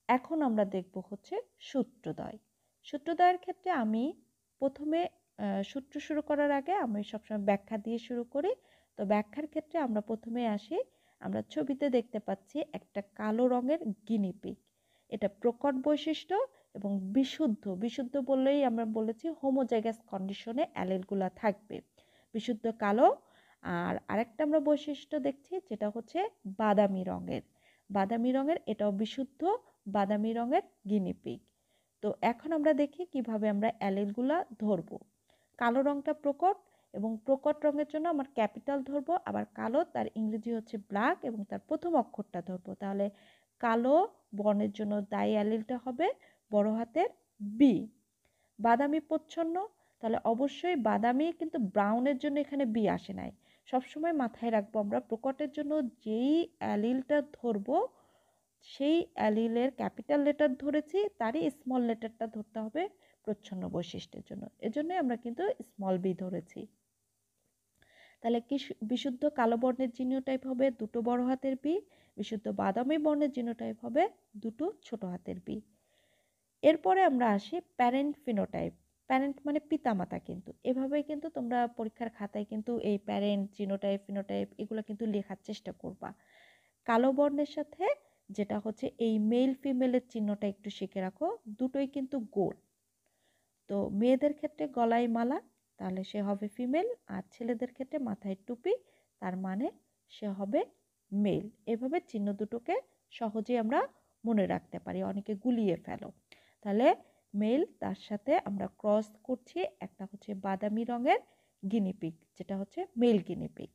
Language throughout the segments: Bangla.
এখন আমরা দেখব হচ্ছে সূত্রদ্বয়। সূত্রদ্বয়ের ক্ষেত্রে আমি প্রথমে সূত্র শুরু করার আগে আমি সবসময় ব্যাখ্যা দিয়ে শুরু করি। তো ব্যাখ্যার ক্ষেত্রে আমরা প্রথমে আসি, আমরা ছবিতে দেখতে পাচ্ছি একটা কালো রঙের গিনিপিগ। এটা প্রকট বৈশিষ্ট্য এবং বিশুদ্ধ, বিশুদ্ধ বললেই আমরা বলেছি হোমোজাইগাস কন্ডিশনে অ্যালিলগুলো থাকবে, বিশুদ্ধ কালো। আর আরেকটা আমরা বৈশিষ্ট্য দেখছি যেটা হচ্ছে বাদামি রঙের, বাদামি রঙের, এটাও বিশুদ্ধ বাদামি রঙের গিনিপিগ। তো এখন আমরা দেখি কিভাবে আমরা অ্যালিলগুলা ধরবো। কালো রঙটা প্রকট এবং প্রকট রঙের জন্য আমার ক্যাপিটাল ধরবো, আবার কালো তার ইংরেজি হচ্ছে ব্ল্যাক এবং তার প্রথম অক্ষরটা ধরবো। তাহলে কালো বর্ণের জন্য দায়ী অ্যালিলটা হবে বড় হাতের বি। বাদামি প্রচ্ছন্ন, তাহলে অবশ্যই বাদামি, কিন্তু ব্রাউনের জন্য এখানে বি আসে নাই। সবসময় মাথায় রাখবো আমরা প্রকটের জন্য যেই অ্যালিলটা ধরবো সেই অ্যালিলের ক্যাপিটাল লেটার ধরেছি, তারই স্মল লেটারটা ধরতে হবে প্রচ্ছন্ন বৈশিষ্ট্যের জন্য। এজন্যই আমরা কিন্তু স্মল বি ধরেছি। তাহলে কি বিশুদ্ধ কালো বর্ণের জিনোটাইপ হবে দুটো বড় হাতের বি, বিশুদ্ধ বাদামি বর্ণের জিনোটাইপ হবে দুটো ছোট হাতের বি। এরপরে আমরা আসি প্যারেন্ট ফিনোটাইপ। প্যারেন্ট মানে পিতামাতা, কিন্তু এভাবেই কিন্তু তোমরা পরীক্ষার খাতায় কিন্তু এই প্যারেন্ট, জিনোটাইপ, ফিনোটাইপ এগুলো কিন্তু লেখার চেষ্টা করবা। কালো বর্ণের সাথে যেটা হচ্ছে এই মেল ফিমেলের চিহ্নটা একটু শিখে রাখো, দুটোই কিন্তু গোল। তো মেয়েদের ক্ষেত্রে গলায় মালা, তাহলে সে হবে ফিমেল, আর ছেলেদের ক্ষেত্রে মাথায় টুপি, তার মানে সে হবে মেল। এভাবে চিহ্ন দুটোকে সহজেই আমরা মনে রাখতে পারি, অনেকে গুলিয়ে ফেলো। তাহলে মেল, তার সাথে আমরা ক্রস করছি একটা হচ্ছে বাদামি রঙের গিনিপিগ, যেটা হচ্ছে মেল গিনিপিগ।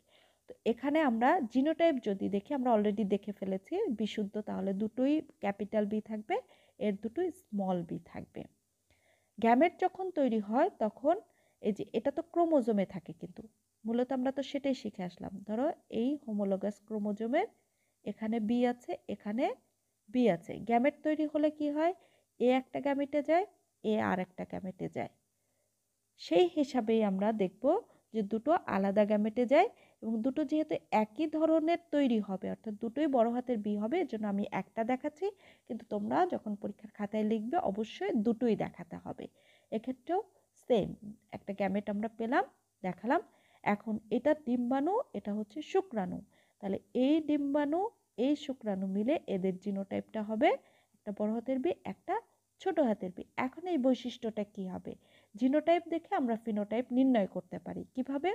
তো এখানে আমরা জিনোটাইপ যদি দেখি, আমরা অলরেডি দেখে ফেলেছি বিশুদ্ধ, তাহলে দুটোই ক্যাপিটাল বি থাকবে, এর দুটোই স্মল বি থাকবে। গ্যামেট যখন তৈরি হয় তখন এই যে এটা তো ক্রোমোজোমে থাকে, কিন্তু মূলত আমরা তো সেটাই শিখে আসলাম। ধরো এই হোমোলোগাস ক্রোমোজোমের এখানে বি আছে, এখানে বি আছে। গ্যামেট তৈরি হলে কি হয়, এ একটা গ্যামেটে যায়, এ আর একটা গ্যামেটে যায়। সেই হিসাবেই আমরা দেখব যে দুটো আলাদা গ্যামেটে যায় এবং দুটো যেহেতু একই ধরনের তৈরি হবে, অর্থাৎ দুটোই বড় হাতের বি হবে, এজন্য আমি একটা দেখাচ্ছি, কিন্তু তোমরা যখন পরীক্ষার খাতায় লিখবে অবশ্যই দুটোই দেখাতে হবে। এক্ষেত্রেও সেম, একটা গ্যামেট আমরা পেলাম, দেখালাম। এখন এটা ডিম্বাণু, এটা হচ্ছে শুক্রাণু। তাহলে এই ডিম্বাণু এই শুক্রাণু মিলে এদের জিনোটাইপটা হবে একটা বড় হাতের বি, একটা ছোট হাতের বি। এখন এই বৈশিষ্ট্যটা কি হবে, জিনোটাইপ দেখে আমরা ফিনোটাইপ নির্ণয় করতে পারি কিভাবে,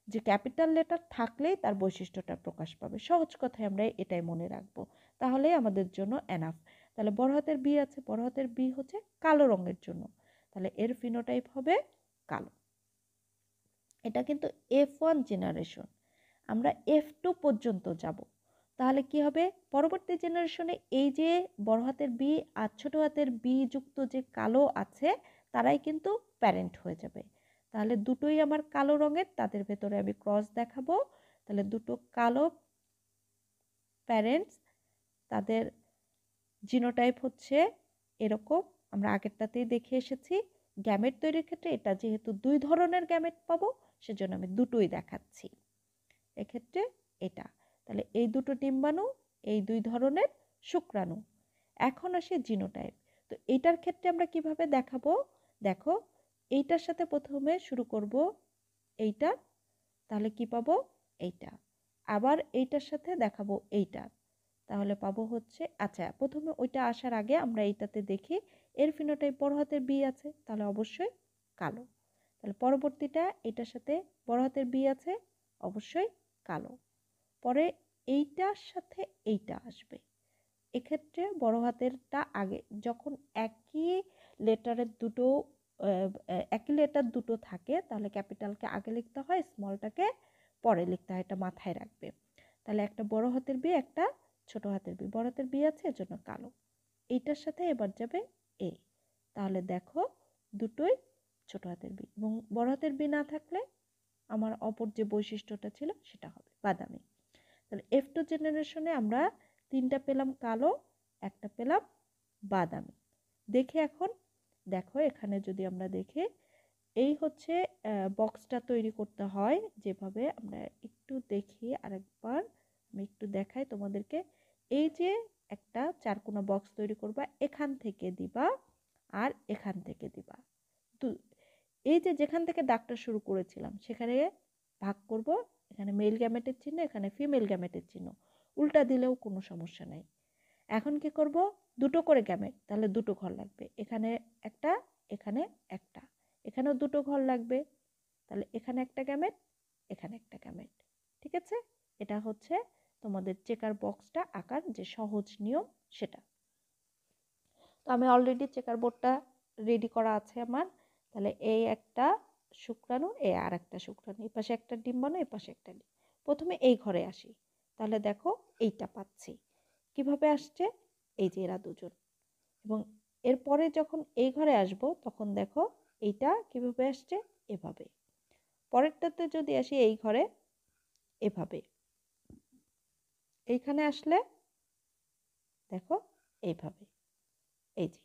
যে ক্যাপিটাল লেটার থাকলেই তার বৈশিষ্ট্যটা প্রকাশ পাবে। সহজ কথায় আমরা এটাই মনে রাখবো, তাহলেই আমাদের জন্য এনাফ। তাহলে বড় হাতের বি আছে, বড় হাতের বি হচ্ছে কালো রঙের জন্য, তাহলে এর ফিনোটাইপ হবে কালো। এটা কিন্তু F1 জেনারেশন, আমরা F2 পর্যন্ত যাব। তাহলে কি হবে, পরবর্তী জেনারেশনে এই যে বড় হাতের বি আর ছোট হাতের বি যুক্ত যে কালো আছে তারাই কিন্তু প্যারেন্ট হয়ে যাবে। তাহলে দুটোই আমার কালো রঙের, তাদের ভেতরে আমি ক্রস দেখাবো। তাহলে দুটো কালো প্যারেন্টস, তাদের জিনোটাইপ হচ্ছে এরকম, আমরা আগেরটাতেই দেখে এসেছি। গ্যামেট তৈরির ক্ষেত্রে এটা যেহেতু দুই ধরনের গ্যামেট পাবো, সেজন্য আমি দুটোই দেখাচ্ছি এক্ষেত্রে এটা। তাহলে এই দুটো ডিম্বাণু, এই দুই ধরনের শুক্রাণু। এখন আসে জিনোটাইপ। তো এইটার ক্ষেত্রে আমরা কিভাবে দেখাবো, দেখো এইটার সাথে প্রথমে শুরু করব এইটা, তাহলে কি পাবো এইটা, আবার এইটার সাথে দেখাবো এইটা, তাহলে পাবো হচ্ছে, আচ্ছা প্রথমে ওইটা আসার আগে আমরা এইটাতে দেখি এর ফিনোটাইপ বড় হাতের বি আছে, তাহলে অবশ্যই কালো। তাহলে পরবর্তীটা এটার সাথে বড় হাতের বি আছে, অবশ্যই কালো। পরে এইটার সাথে এইটা আসবে, এক্ষেত্রে বড় হাতেরটা আগে, যখন একই লেটারের দুটো একই লেটার দুটো থাকে তাহলে ক্যাপিটালকে আগে লিখতে হয়, স্মলটাকে পরে লিখতে হয়, এটা মাথায় রাখবে। তাহলে একটা বড় হাতের বি, একটা ছোট হাতের বি, বড় হাতের বি আছে এজন্য কালো। এইটার সাথে এবার যাবে এ, তাহলে দেখো দুটোই ছোট হাতের বি, এবং বড় হাতের বি না থাকলে আমার অপর যে বৈশিষ্ট্যটা ছিল সেটা হবে বাদামি। তাহলে F2 জেনারেশনে আমরা তিনটা পেলাম কালো, একটা পেলাম বাদামি। দেখে এখন দেখো এখানে যদি আমরা দেখি, এই হচ্ছে বক্সটা তৈরি করতে হয় যেভাবে, আমরা একটু দেখি আরেকবার, আমি একটু দেখাই তোমাদেরকে। এই যে একটা চারকোনা বক্স তৈরি করবা, এখান থেকে দিবা আর এখান থেকে দিবা। এই যে যেখান থেকে দাগটা শুরু করেছিলাম সেখানে ভাগ করব, এখানে মেল গ্যামেটের চিহ্ন, এখানে ফিমেল গ্যামেটের চিহ্ন, উল্টা দিলেও কোনো সমস্যা নাই। এখন কি করব, দুটো করে গ্যামেট, তাহলে দুটো ঘর লাগবে, এখানে একটা, এখানে একটা, এখানেও দুটো ঘর লাগবে, তাহলে এখানে একটা গ্যামেট, এখানে একটা গ্যামেট। ঠিক আছে, এটা হচ্ছে তোমাদের চেকার বক্সটা আঁকার যে সহজ নিয়ম সেটা। তো আমি অলরেডি চেকার বোর্ডটা রেডি করা আছে আমার। তাহলে এই একটা শুক্রাণু, এই আর একটা শুক্রাণু, এই পাশে একটা ডিম্বাণু, এই পাশে একটা ডিম। প্রথমে এই ঘরে আসি, তাহলে দেখো এইটা পাচ্ছি কিভাবে আসছে, এই যে এরা দুজন। এবং এরপরে যখন এই ঘরে আসব তখন দেখো এইটা কিভাবে আসছে, এভাবে। পরেরটাতে যদি আসি এই ঘরে, এভাবে। এইখানে আসলে দেখো এইভাবে, এই যে।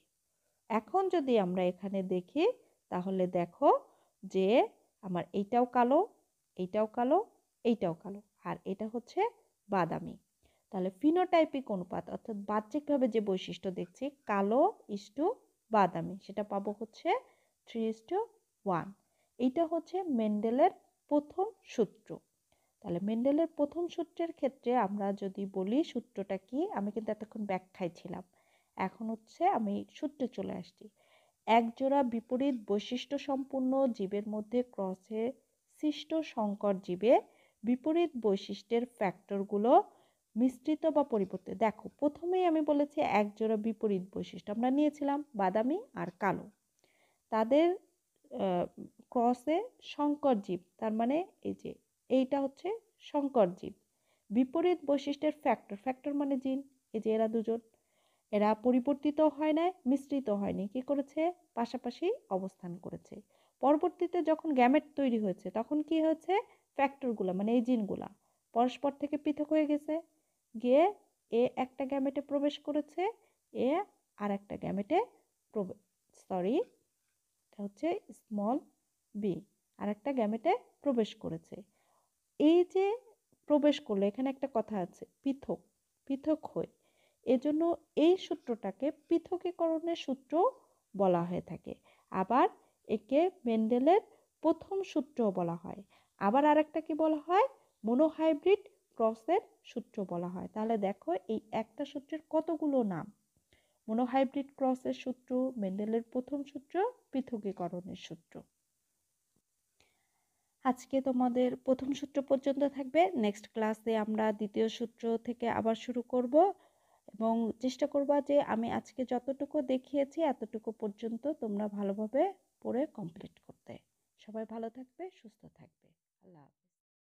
এখন যদি আমরা এখানে দেখি তাহলে দেখো যে আমার এইটাও কালো, এইটাও কালো, এইটাও কালো, আর এটা হচ্ছে বাদামি। তাহলে ফিনোটাইপিক অনুপাত অর্থাৎ বাহ্যিকভাবে যে বৈশিষ্ট্য দেখছি কালো ইস্টু বাদামি, সেটা পাবো হচ্ছে 3:1। এইটা হচ্ছে মেন্ডেলের প্রথম সূত্র। তাহলে মেন্ডেলের প্রথম সূত্রের ক্ষেত্রে আমরা যদি বলি সূত্রটা কি, আমি কিন্তু এতক্ষণ ব্যাখ্যায় ছিলাম, এখন হচ্ছে আমি সূত্রে চলে আসছি। একজোড়া বিপরীত বৈশিষ্ট্য সম্পূর্ণ জীবের মধ্যে ক্রসে সৃষ্ট সংকর জীবে বিপরীত বৈশিষ্ট্যের ফ্যাক্টরগুলো মিশ্রিত বা পরিবর্তিত। দেখো প্রথমেই আমি বলেছি একজোড়া বিপরীত বৈশিষ্ট্য আমরা নিয়েছিলাম বাদামি আর কালো, তাদের ক্রসে সংকর জীব, তার মানে এই যে এইটা হচ্ছে সংকর জীব, বিপরীত বৈশিষ্ট্যের ফ্যাক্টর, ফ্যাক্টর মানে জিন, এই যে এরা দুজন, এরা পরিবর্তিত হয় না, মিশ্রিত হয়নি, কি করেছে, পাশাপাশি অবস্থান করেছে। পরবর্তীতে যখন গ্যামেট তৈরি হয়েছে তখন কি হয়েছে, ফ্যাক্টরগুলো মানে এই জিনগুলা পরস্পর থেকে পৃথক হয়ে গেছে, গিয়ে এ একটা গ্যামেটে প্রবেশ করেছে, এ আর একটা গ্যামেটে সরি এটা হচ্ছে স্মল বি আর একটা গ্যামেটে প্রবেশ করেছে। এই যে প্রবেশ করলো, এখানে একটা কথা আছে পৃথক, পৃথক হয়ে, এজন্য এই সূত্রটাকে পৃথকীকরণের সূত্র বলা হয়ে থাকে। আবার একে মেন্ডেলের প্রথম সূত্র বলা হয়। আবার আরেকটা কি বলা হয়, মনোহাইব্রিড ক্রসের সূত্র বলা হয়। তাহলে দেখো এই একটা সূত্রের কতগুলো নাম, মনোহাইব্রিড ক্রসের সূত্র, মেন্ডেলের প্রথম সূত্র, পৃথকীকরণের সূত্র। আজকে তোমাদের প্রথম সূত্র পর্যন্ত থাকবে, নেক্সট ক্লাসে আমরা দ্বিতীয় সূত্র থেকে আবার শুরু করব, এবং চেষ্টা করবা যে আমি আজকে যতটুকু দেখিয়েছি এতটুকু পর্যন্ত তোমরা ভালোভাবে পড়ে কমপ্লিট করতে। সবাই ভালো থাকবে, সুস্থ থাকবে। আল্লাহ হাফেজ।